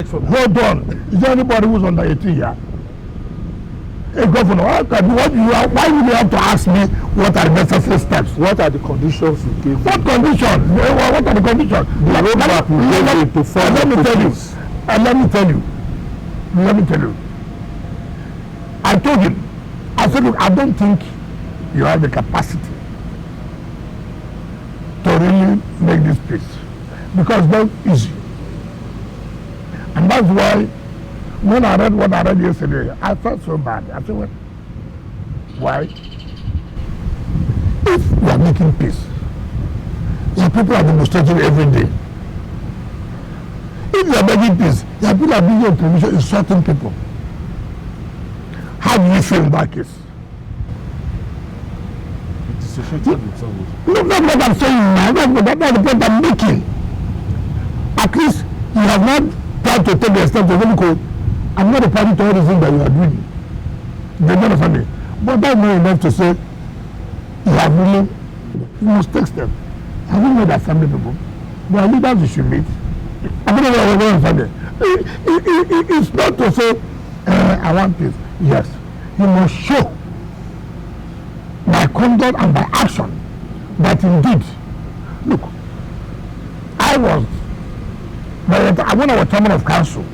from Hold on. Is there anybody who's under 18 here? Hey, Governor, why would you have to ask me what are the necessary steps? What are the conditions you gave? What conditions? What are the conditions? The roadmap you gave to form let me tell you. Let me tell you. I told him, I said, look, I don't think you have the capacity to really make this peace. Because it's not easy. And that's why when I read what I read yesterday, I felt so bad. I said, well, why? If we are making peace, the people are demonstrating every day. If you are making peace, the people are being on television insulting people. How do you feel in that case? No, that's what I'm saying now. That's the point I'm making. At least you have not tried to take the step to say, look, I'm not a party to all the things that you are doing. They don't understand me. But that's not enough to say you have really, you must take steps. Have you made assembly people? There are leaders you should meet. I don't know what we're going to say. It's not to say, I want this. Yes, you must show by conduct and by action that indeed, look, when I was chairman of council,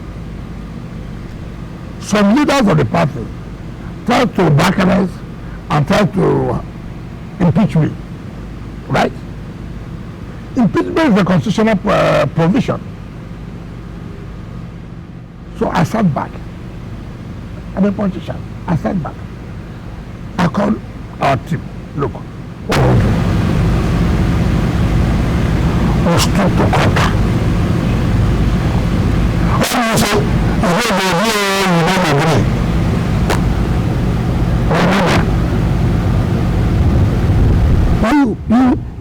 some leaders of the party tried to balkanize and tried to impeach me, right? Impeachment is a constitutional provision. So I sat back. I'm a politician. I sat back. I called our team. Look, what we'll do? We'll stop to conquer.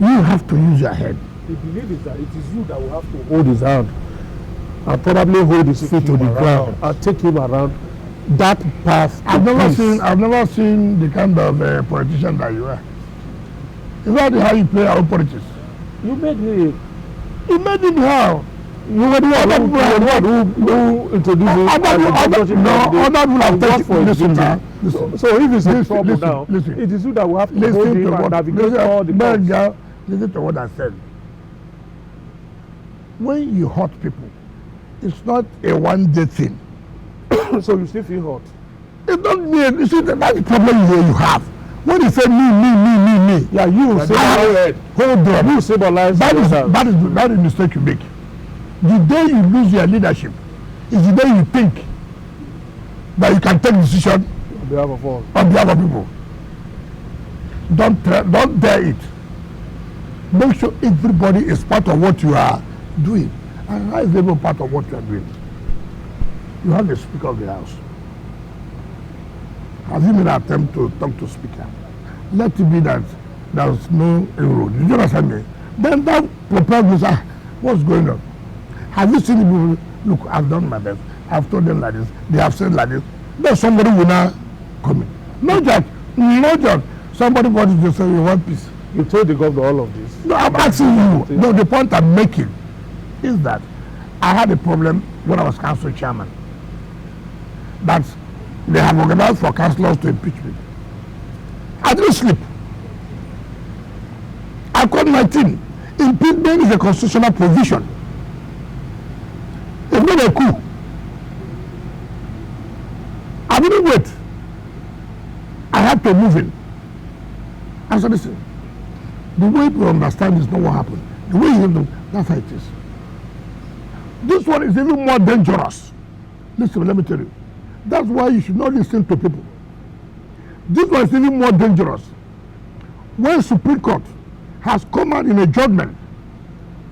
You have to use your head. The belief is that it is you that will have to hold his hand and probably hold his feet to the ground and take him around that path. I've never seen the kind of politician that you are. Is that how you play our politics? You made him. You made him how? You were the one who introduced him. Other people have taken. Listen. So if it's in trouble now, it is you that will have to hold him and navigate all the paths. Listen to what I said. When you hurt people, it's not a one-day thing. So you still feel hurt? It's not me. You see, that's the problem you have. When you say me. Yeah, you symbolize. Hold on. You symbolize. That is the mistake you make. The day you lose your leadership is the day you think that you can take decision on behalf of all. On behalf of people. Don't dare it. Make sure everybody is part of what you are doing. And how is everyone part of what you are doing? You have the Speaker of the House. Has he made an attempt to talk to Speaker? Let it be that there is no inroad. Did you understand me? Then that propels you, what's going on? Have you seen people? Look, I've done my best. I've told them like this. They have said like this. Then somebody will now come in. No judge. Somebody wanted to say you want peace. You told the governor all of this. No, I'm asking you. No, the point I'm making is that I had a problem when I was council chairman. That they have organized for councillors to impeach me. I didn't sleep. I called my team. Impeachment is a constitutional provision. It's not a coup. I didn't wait. I had to move in. I said, listen, the way to understand is not what happened. The way you know, that's how it is. This one is even more dangerous. Listen, let me tell you. That's why you should not listen to people. This one is even more dangerous. When Supreme Court has come out in a judgment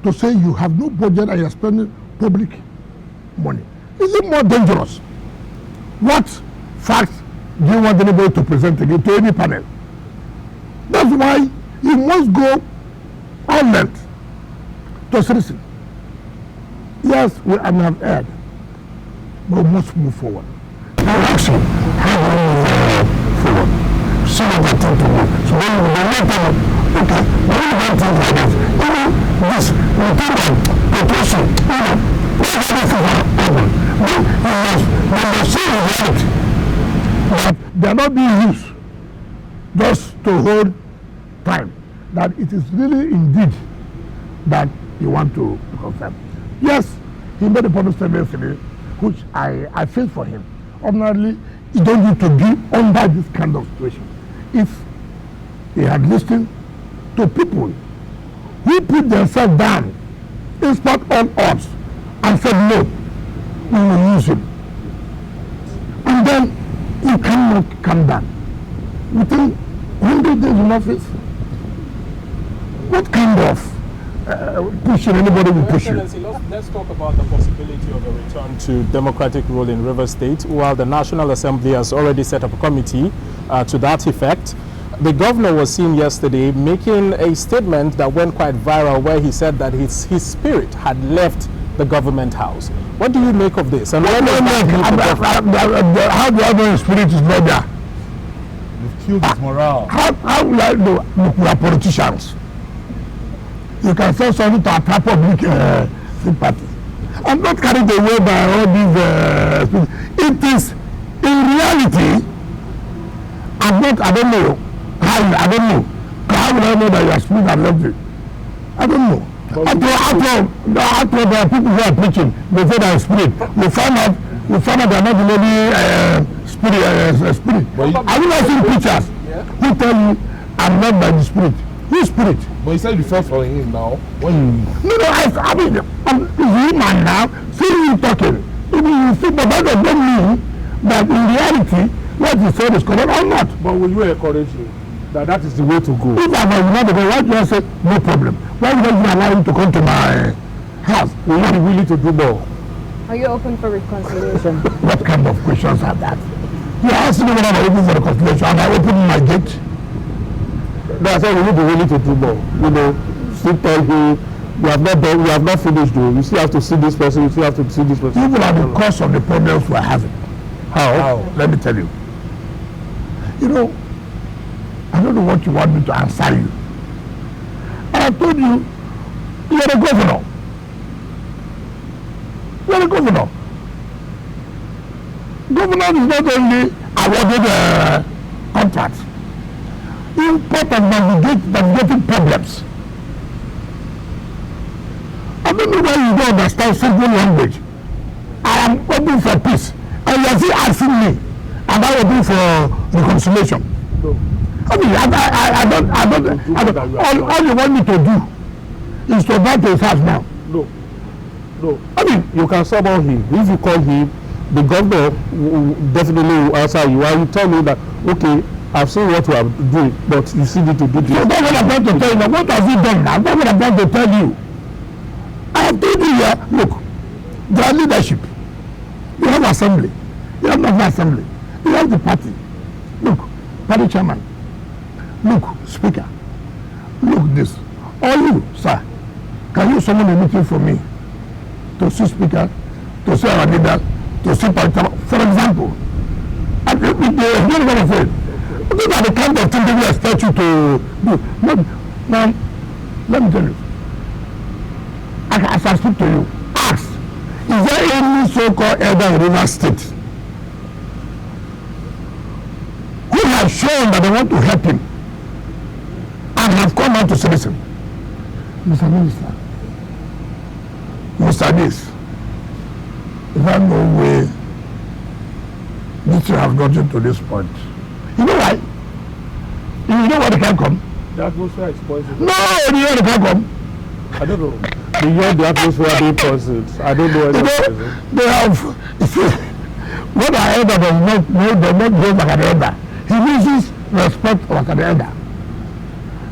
to say you have no budget and you're spending public money, is it more dangerous? What facts do you want anybody to present again to any panel? That's why you must go all length to citizen. Yes, we have erred, but we must move forward. Now, action. How do we move forward? Some of the things to work. So when we make them, okay, when we want things like this, this, we think of protection, are not being used just to hold time. That it is really indeed that you want to confirm. Yes, he made a public statement yesterday, which I feel for him. Ordinarily, you don't need to be under this kind of situation. If he had listened to people who put themselves down in spite of odds and said no, we will use him. And then you cannot come down. Within 100 days in office, what kind of pushing anybody will push you? Let's talk about the possibility of a return to democratic rule in Rivers State. While the National Assembly has already set up a committee to that effect, the governor was seen yesterday making a statement that went quite viral, where he said that his spirit had left the government house. What do you make of this? And how do I know his spirit is not there? You've killed his morale. How will I know? Look, we are politicians. You can say something to attract public sympathy. I'm not carried away by all these. It is, in reality, I don't know. I don't know. How will I know that your spirit has left you? I don't know. After there are people who are preaching, they say that spirit. We find out they are not the only spirit. Have you not seen preachers who tell you, I'm not by the spirit? Whose spirit? But you said you fell for him now. When you... No, I mean, it's human now. See you talking. You see, but that does not mean that in reality, what you said is correct or not. But will you encourage him that is the way to go? If I was not the way, why do I say no problem? Why would I allow him to come to my house? Will you be willing to do more? Are you open for reconciliation? What kind of questions are that? You asked me whether I'm open for reconciliation, and I opened my gate. That's why we need to be willing to do more. You know, still tell you, we have not done, we have not finished though. You still have to see this person, you still have to see this person. Even at the cause of the problems we're having. How? Let me tell you. You know, I don't know what you want me to answer you. I told you, you're the governor. You're the governor. Governor is not only awarded contracts. Part of navigating problems. I don't know why you don't understand simple language. I am open for peace. And you are still asking me, am I open for reconciliation? No. I mean, I don't, all you want me to do is to go to his house now. No. I mean, you can summon him. If you call him, the governor definitely will answer you. And you tell me that, okay, I've seen what you are doing, but you still need to do this. So that's what I'm going to tell you. Now, what has he done now? That's what I'm going to tell you. I have told you here, look, there are leadership. You have assembly. You have national assembly. You have the party. Look, party chairman. Look, speaker. Look this. All you, sir, can you summon a meeting for me? To see speaker, to see our leader, to see party chairman. For example, I'm not going to say, these are the kind of things we expect you to do. Now, let me tell you. As I speak to you, ask, is there any so-called elder in Rivers State who has shown that they want to help him and have come out to citizen? Mr. Minister, Mr. This, is there no way this should have gotten to this point? You know why? You know why they can't come? The atmosphere is poisoned. No, you know they can't come. I don't know. Beyond the atmosphere being poisoned, I don't know any poison. They have, what I elder does not behave like an elder. He loses respect like an elder.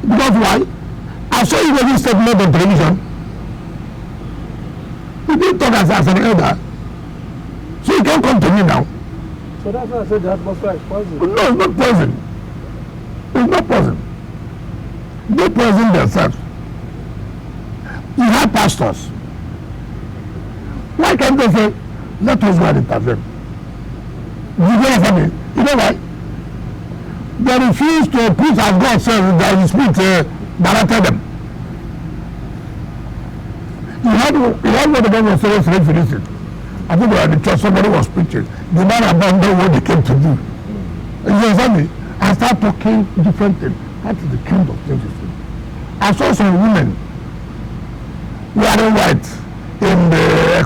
Because why? I saw you making statement on television. He didn't talk as an elder. So you can't come to me now. So that's why I said the atmosphere is poisoned. No, it's not poison. It's not poison. They poison themselves. You have pastors. Why can't they say, let us go and intervene? You know what? You know why? They refuse to preach as God says that the Spirit directed them. You had what the government said was very finished. I think we were in the church, somebody was preaching. The man abandoned what they came to do. You understand me? I start talking different things. That is the kind of things you see. I saw some women wearing white in the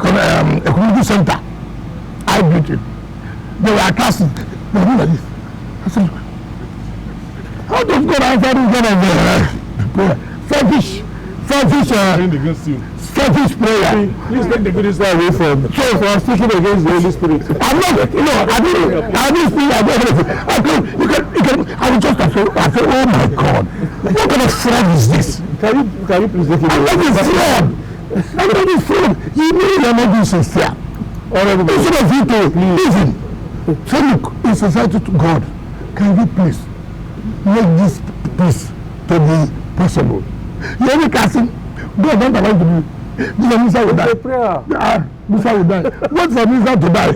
community center. I greeted. They were classing. They were like this. I said, how does God answer this kind of prayer? Selfish against you. selfish prayer. Please take the minister away from. So I'm speaking against the Holy Spirit. I'm not, I didn't speak against anything. I will just say, oh my God, what kind of fraud is this? Can you please take it I'm away? not fraud. I'm not fraud. You know you're not being sincere. Instead of you to listen, say, look, in society to God, can you please make this peace to be possible? You only can sing, God don't allow to be. This minister will die. It's a prayer. Minister will die. What's for minister to die?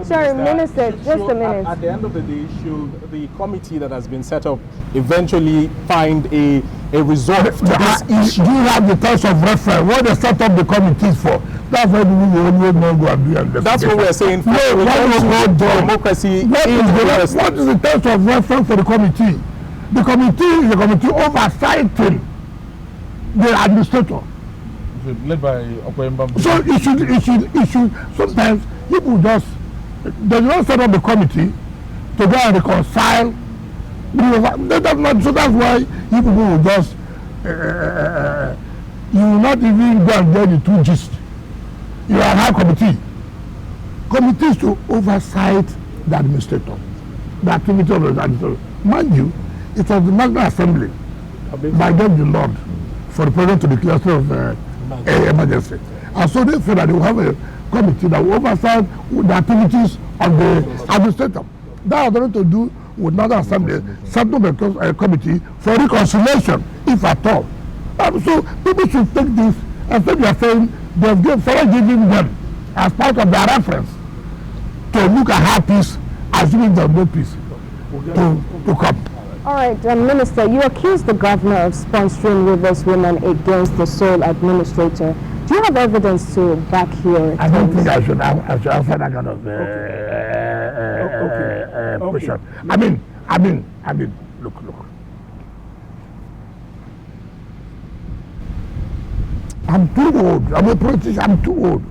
Sorry, Minister, just a minute. At the end of the day, should the committee that has been set up eventually find a result to this issue? Do you have the terms of reference? What they set up the committees for? That's why we only not go and do investigation. That's what we're saying. No, what Democracy is the terms of reference for the committee? The committee is the committee oversighting the administrator. Led by Okwemba. So it should sometimes people just they don't set up the committee to go and reconcile. So that's why people will just you will not even go and get the two gist. You will have committees to oversight the administrator, the activity of the administrator. Mind you, it was the National Assembly by God the Lord for the president to declare state of emergency. And so they feel that they will have a committee that will oversight the activities of the administrator. That has nothing to do with National Assembly, setting up a committee for reconciliation, if at all. So people should take this, and so they are saying they've giving them as part of their reference to look at how peace, assuming there's no peace, to come. All right, Minister, you accuse the governor of sponsoring Rivers women against the sole administrator. Do you have evidence to back your I don't think I should answer that kind of question. I mean, look. I'm too old. I'm a politician. I'm too old.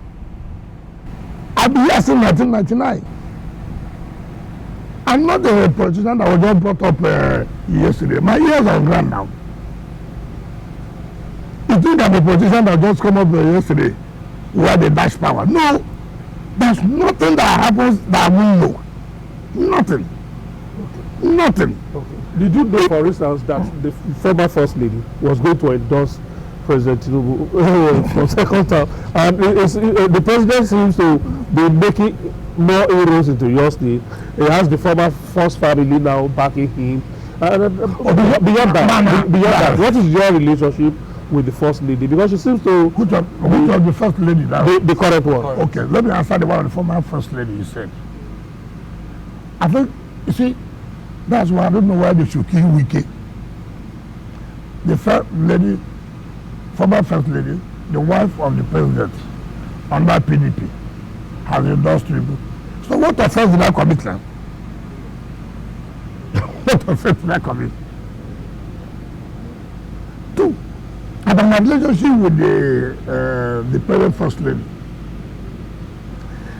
I've been here since 1999. I'm not a politician that was just brought up yesterday. My years are on ground now. You think I'm a politician that just come up yesterday where they dash power? No. There's nothing that happens that I won't know. Nothing. Nothing. Okay. Did you know, for instance, that the former First Lady was going to endorse President Tinubu for second term? And the president seems to be making more inroads into your state. He has the former First Family now backing him. Beyond that, what is your relationship with the First Lady? Because she seems to... Which was the First Lady now? The current one. Okay, let me answer the one of the former First Lady you said. I think, you see, that's why I don't know why they should kill Wiki. The First Lady, former First Lady, the wife of the president under PDP, has endorsed Tinubu. So what offense did I commit now? What offense did I commit? Two, about my relationship with the present First Lady.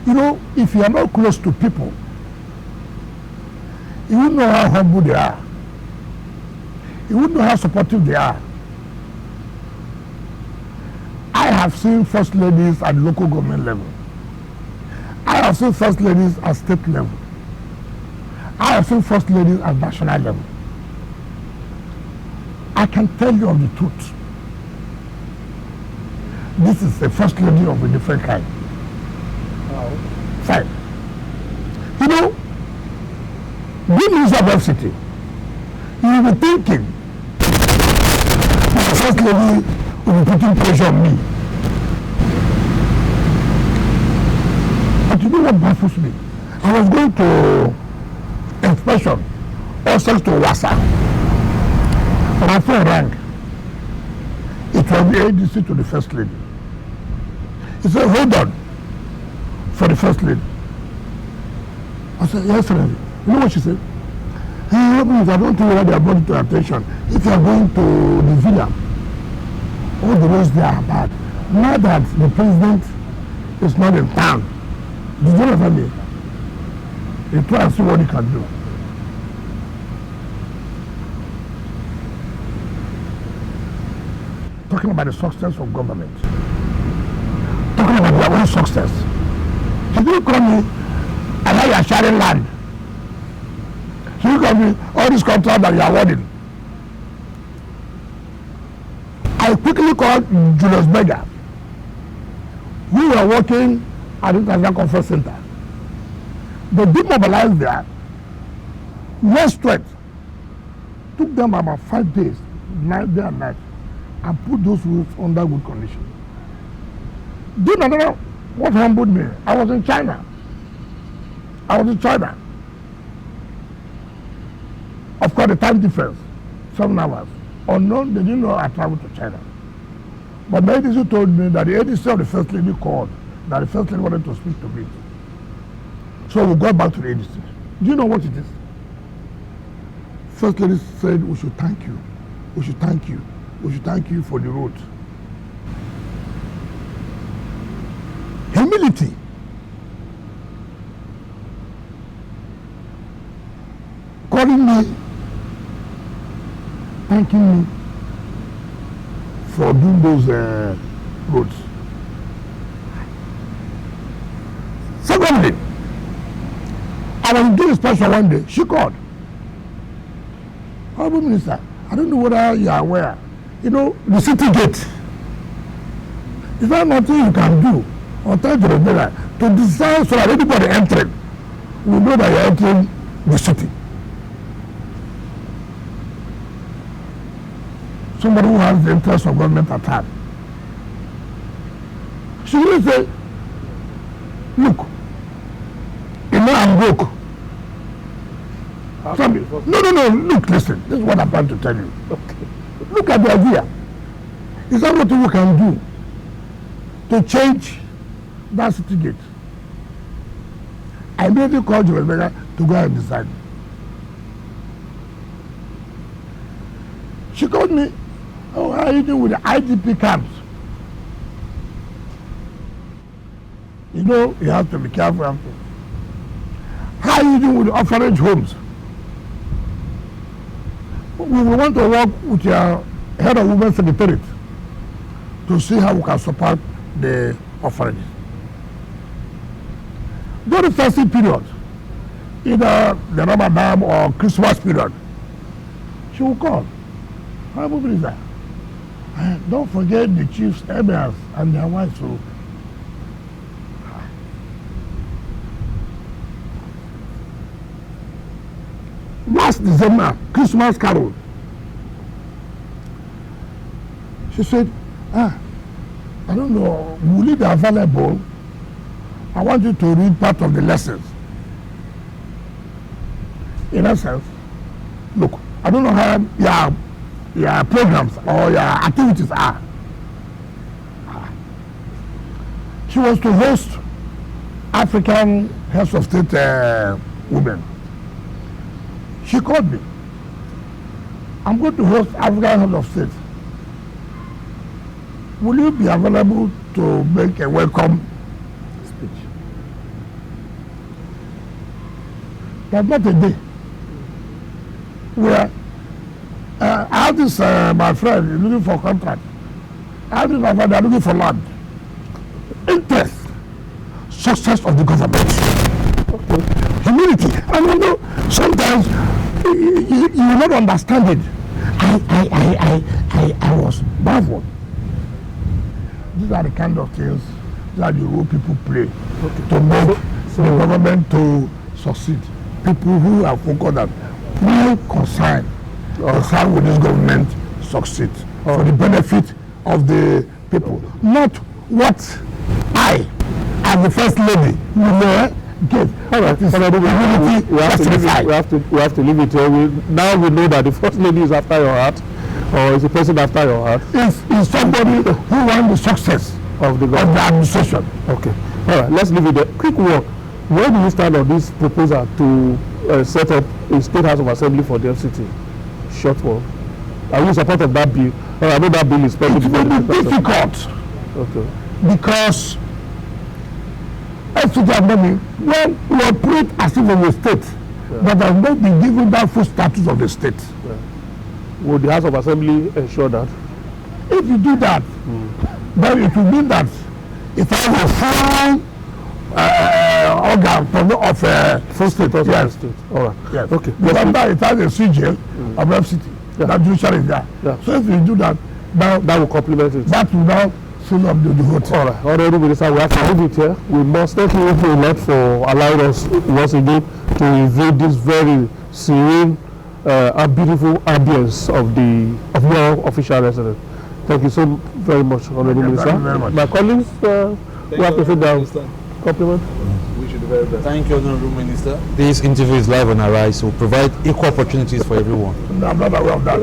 You know, if you are not close to people, you won't know how humble they are. You won't know how supportive they are. I have seen First Ladies at local government level. I have seen First Ladies at state level. I have seen First Ladies at national level. I can tell you of the truth. This is a First Lady of a different kind. Fine. You know, being Minister of FCT, you will be thinking that the First Lady will be putting pressure on me. But you know what baffles me? I was going to inspection, also to Wassa. My phone rang. It was the ADC to the First Lady. He said, hold on for the First Lady. I said, yes, sir. You know what she said? I don't think whether they are brought to attention. If you are going to the villa, all the roads there are bad. Now that the president is not in town, do you understand me? They try and see what he can do. Talking about the success of government. Talking about their own success. He didn't call me, and now you are sharing land. He didn't call me, all these contracts that you are awarding. I quickly called Julius Berger. We were working at the International Conference Center. They demobilized there. West Strait took them about 5 days, night day and night, and put those roads under good condition. Do you know what humbled me? I was in China. Of course, the time difference, 7 hours. Unknown, they didn't know I traveled to China. But my ADC told me that the ADC of the First Lady called, that the First Lady wanted to speak to me. So we got back to the ADC. Do you know what it is? First Lady said, we should thank you. We should thank you. We should thank you for the road. Humility. Calling me, thanking me for doing those roads. Secondly, I was doing a special one day. She called. Honorable Minister, I don't know whether you are aware. You know, the city gate. Is there nothing you can do or tell the Rebella to design so that anybody entering will know that you are entering the city? Somebody who has the interest of government at heart. She will say, look, you know I'm broke. No, look, listen, this is what I'm trying to tell you. Okay. Look at the idea. Is that what you can do to change that city gate? I immediately called Julius Berger to go and decide. She called me, oh, how are you doing with the IDP camps? You know, you have to be careful. How are you doing with the orphanage homes? We want to work with your head of women's secretariat to see how we can support the orphanages. During the festive period, either the Ramadan or Christmas period, she will call. Honorable Minister, don't forget the chiefs, emirs, and their wives. So, last December, Christmas carol, she said, I don't know, will it be available? I want you to read part of the lessons. In essence, look, I don't know how your programs or your activities are. She was to host African heads of state women. She called me. I'm going to host African heads of state. Will you be available to make a welcome speech? There's not a day where I have this, my friend is looking for contract. I have this, my friend, they are looking for land. Interest, success of the government, humility. And you know, sometimes you will not understand it. I was baffled. These are the kind of things that the role people play to make the government to succeed. People who are focused on my concern is how will this government succeed for the benefit of the people, not what I, as the first lady, will give. All right, we have to leave it here. Now we know that the first lady is after your heart, or is the person after your heart? Is somebody who wants the success of the administration. Okay. All right, let's leave it there. Quick one. Where do you stand on this proposal to set up a state house of assembly for the FCT? Short one. Are you in support of that bill? I know that bill is pending. It will be difficult. Okay. Because FCT have money, well, we operate as if we're a state, but have not been given that full status of the state. Will the House of Assembly ensure that? If you do that, then it will mean that if I have a full organ of Full state also. yes. State. All right. Yes. Okay. Because now it has a CGL of FCT. That judiciary is there. Yeah. So if you do that, now That will complement it. that will now fill up the whole thing. All right. Honorable Minister, we have to leave it here. We must thank you a lot for allowing us once again to invade this very serene and beautiful ambience of your official residence. Thank you so very much, Honorable Minister. Thank you very much. My colleagues, we have to sit down. Compliment. Thank you, Honorable Minister. This interview is live on Arise, so provide equal opportunities for everyone. No, I'm not aware of that.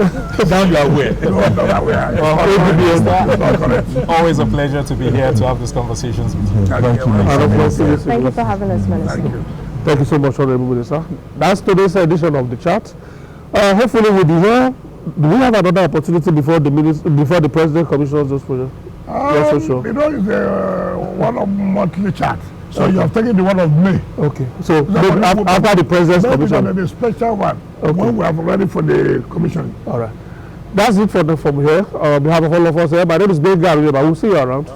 Now you are aware. No, I'm not aware. It's not correct. Always a pleasure to be here to have these conversations with you. Thank you. Thank you for having us, Minister. Thank you. Thank you so much, Honorable Minister. That's today's edition of the chat. Hopefully we'll be here. Do we have another opportunity before the President commissions those projects? Yes, for sure. You know, it's one of monthly chat. So you have taken the one of May. Okay. So Maybe after the President's Maybe commission. there may be a special one. Okay. When we have ready for the commission. All right. That's it from here. On behalf of all of us here, my name is Ben Gary. I will see you around.